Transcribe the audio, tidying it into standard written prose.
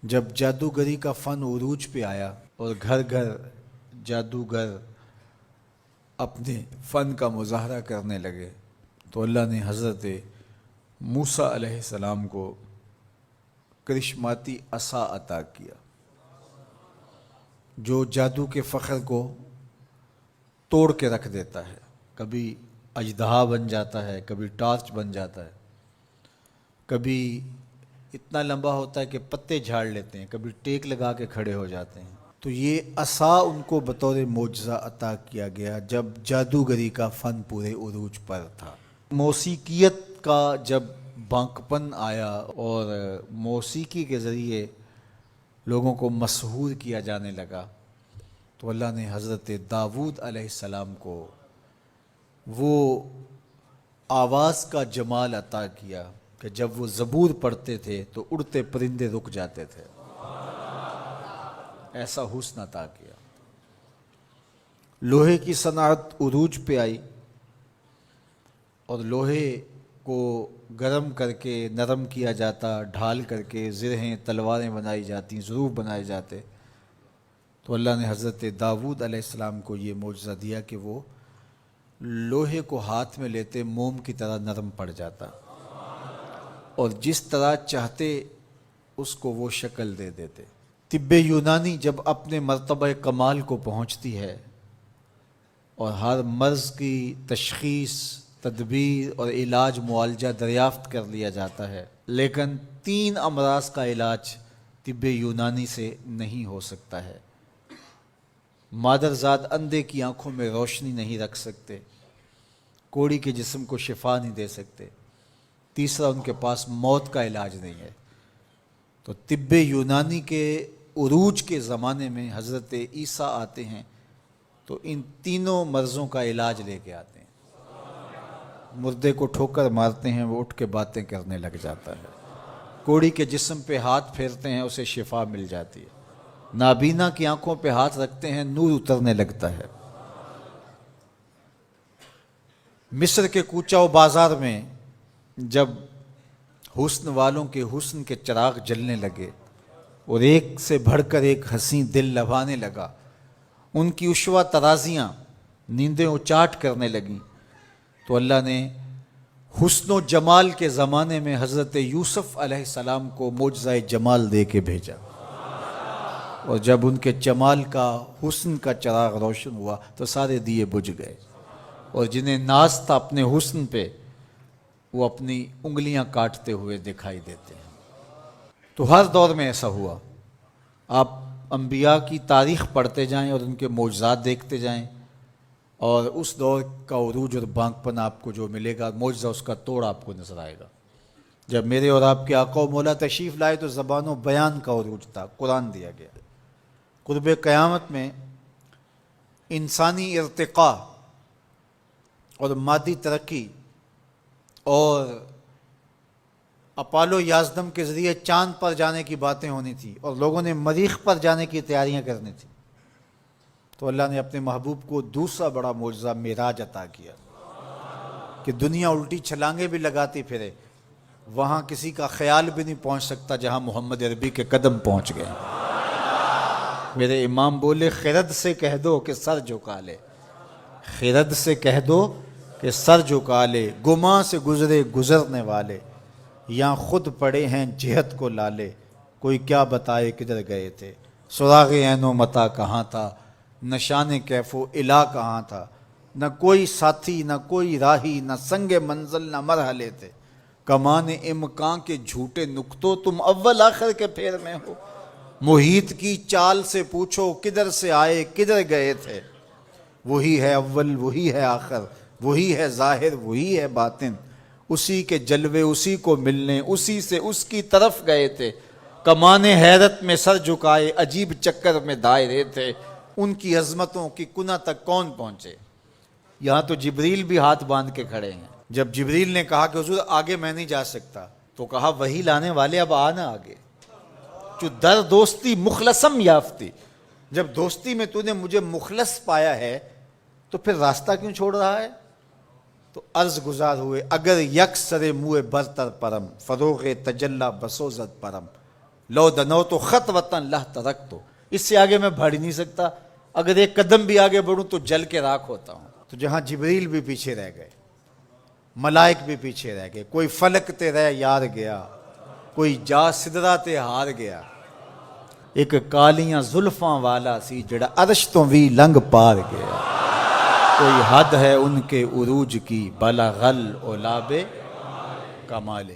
جب جادوگری کا فن عروج پہ آیا اور گھر گھر جادوگر اپنے فن کا مظاہرہ کرنے لگے تو اللہ نے حضرت موسیٰ علیہ السلام کو کرشماتی عصا عطا کیا جو جادو کے فخر کو توڑ کے رکھ دیتا ہے. کبھی اژدہا بن جاتا ہے، کبھی ٹارچ بن جاتا ہے، کبھی اتنا لمبا ہوتا ہے کہ پتے جھاڑ لیتے ہیں، کبھی ٹیک لگا کے کھڑے ہو جاتے ہیں. تو یہ عصا ان کو بطور معجزہ عطا کیا گیا جب جادوگری کا فن پورے عروج پر تھا. موسیقیت کا جب بانکپن آیا اور موسیقی کے ذریعے لوگوں کو مسحور کیا جانے لگا تو اللہ نے حضرت داؤد علیہ السلام کو وہ آواز کا جمال عطا کیا کہ جب وہ زبور پڑھتے تھے تو اڑتے پرندے رک جاتے تھے. ایسا حسن عطا کیا. لوہے کی صنعت عروج پہ آئی اور لوہے کو گرم کر کے نرم کیا جاتا، ڈھال کر کے زرہیں تلواریں بنائی جاتی، ظروف بنائے جاتے. تو اللہ نے حضرت داؤد علیہ السلام کو یہ معجزہ دیا کہ وہ لوہے کو ہاتھ میں لیتے موم کی طرح نرم پڑ جاتا اور جس طرح چاہتے اس کو وہ شکل دے دیتے. طب یونانی جب اپنے مرتبہ کمال کو پہنچتی ہے اور ہر مرض کی تشخیص، تدبیر اور علاج معالجہ دریافت کر لیا جاتا ہے، لیکن 3 امراض کا علاج طب یونانی سے نہیں ہو سکتا ہے. مادرزاد اندھے کی آنکھوں میں روشنی نہیں رکھ سکتے، کوڑی کے جسم کو شفا نہیں دے سکتے، تیسرا ان کے پاس موت کا علاج نہیں ہے. تو طب یونانی کے عروج کے زمانے میں حضرت عیسیٰ آتے ہیں تو ان تینوں مرضوں کا علاج لے کے آتے ہیں. مردے کو ٹھوکر مارتے ہیں، وہ اٹھ کے باتیں کرنے لگ جاتا ہے. کوڑی کے جسم پہ ہاتھ پھیرتے ہیں، اسے شفا مل جاتی ہے. نابینا کی آنکھوں پہ ہاتھ رکھتے ہیں، نور اترنے لگتا ہے. مصر کے کوچہ و بازار میں جب حسن والوں کے حسن کے چراغ جلنے لگے اور ایک سے بڑھ کر ایک حسین دل لبھانے لگا، ان کی عشوہ ترازیاں نیندیں اچاٹ کرنے لگیں، تو اللہ نے حسن و جمال کے زمانے میں حضرت یوسف علیہ السلام کو معجزہ جمال دے کے بھیجا. اور جب ان کے جمال کا، حسن کا چراغ روشن ہوا تو سارے دیے بجھ گئے، اور جنہیں ناز تھا اپنے حسن پہ وہ اپنی انگلیاں کاٹتے ہوئے دکھائی دیتے ہیں. تو ہر دور میں ایسا ہوا. آپ انبیاء کی تاریخ پڑھتے جائیں اور ان کے معجزات دیکھتے جائیں، اور اس دور کا عروج اور بانکپن آپ کو جو ملے گا، معجزہ اس کا توڑ آپ کو نظر آئے گا. جب میرے اور آپ کے آقا و مولا تشریف لائے تو زبان و بیان کا عروج تھا، قرآن دیا گیا. قرب قیامت میں انسانی ارتقاء اور مادی ترقی اور اپالو یازدم کے ذریعے چاند پر جانے کی باتیں ہونی تھی اور لوگوں نے مریخ پر جانے کی تیاریاں کرنی تھی. تو اللہ نے اپنے محبوب کو دوسرا بڑا معجزہ معراج عطا کیا کہ دنیا الٹی چھلانگیں بھی لگاتی پھرے، وہاں کسی کا خیال بھی نہیں پہنچ سکتا جہاں محمد عربی کے قدم پہنچ گئے. میرے امام بولے خرد سے کہہ دو کہ سر جھکا لے، خرد سے کہہ دو کہ سر جھکا لے، گماں سے گزرے گزرنے والے، یا خود پڑے ہیں جہت کو لالے، کوئی کیا بتائے کدھر گئے تھے. سراغ عین و متا کہاں تھا، نشان کیف و الا کہاں تھا، نہ کوئی ساتھی نہ کوئی راہی، نہ سنگ منزل نہ مرحلے تھے. کمان امکان کے جھوٹے نکتوں تم اول آخر کے پھیر میں ہو. محیط کی چال سے پوچھو کدھر سے آئے کدھر گئے تھے. وہی ہے اول وہی ہے آخر، وہی ہے ظاہر وہی ہے باطن، اسی کے جلوے اسی کو ملنے اسی سے اس کی طرف گئے تھے. کمان حیرت میں سر جھکائے عجیب چکر میں دائرے تھے، ان کی عظمتوں کی کنہ تک کون پہنچے. یہاں تو جبریل بھی ہاتھ باندھ کے کھڑے ہیں. جب جبریل نے کہا کہ حضور آگے میں نہیں جا سکتا تو کہا وہی لانے والے اب آنا آگے، جو در دوستی مخلصم یافتی. جب دوستی میں تو نے مجھے مخلص پایا ہے تو پھر راستہ کیوں چھوڑ رہا ہے. تو عرض گزار ہوئے اگر یک سر موئے برتر پرم، فروغ تجلا بسوزد پرم. لو دنو تو خط وطن لہ ترک تو، اس سے آگے میں بڑھ ہی نہیں سکتا، اگر ایک قدم بھی آگے بڑھوں تو جل کے راکھ ہوتا ہوں۔ تو جہاں جبریل بھی پیچھے رہ گئے، ملائک بھی پیچھے رہ گئے، کوئی فلک تے رہ یار گیا، کوئی جا سدرا تے ہار گیا، ایک کالیاں زلفاں والا سی جڑا عرش تو بھی لنگ پار گیا، کوئی حد ہے ان کے عروج کی بلغ العلا بے کمالے۔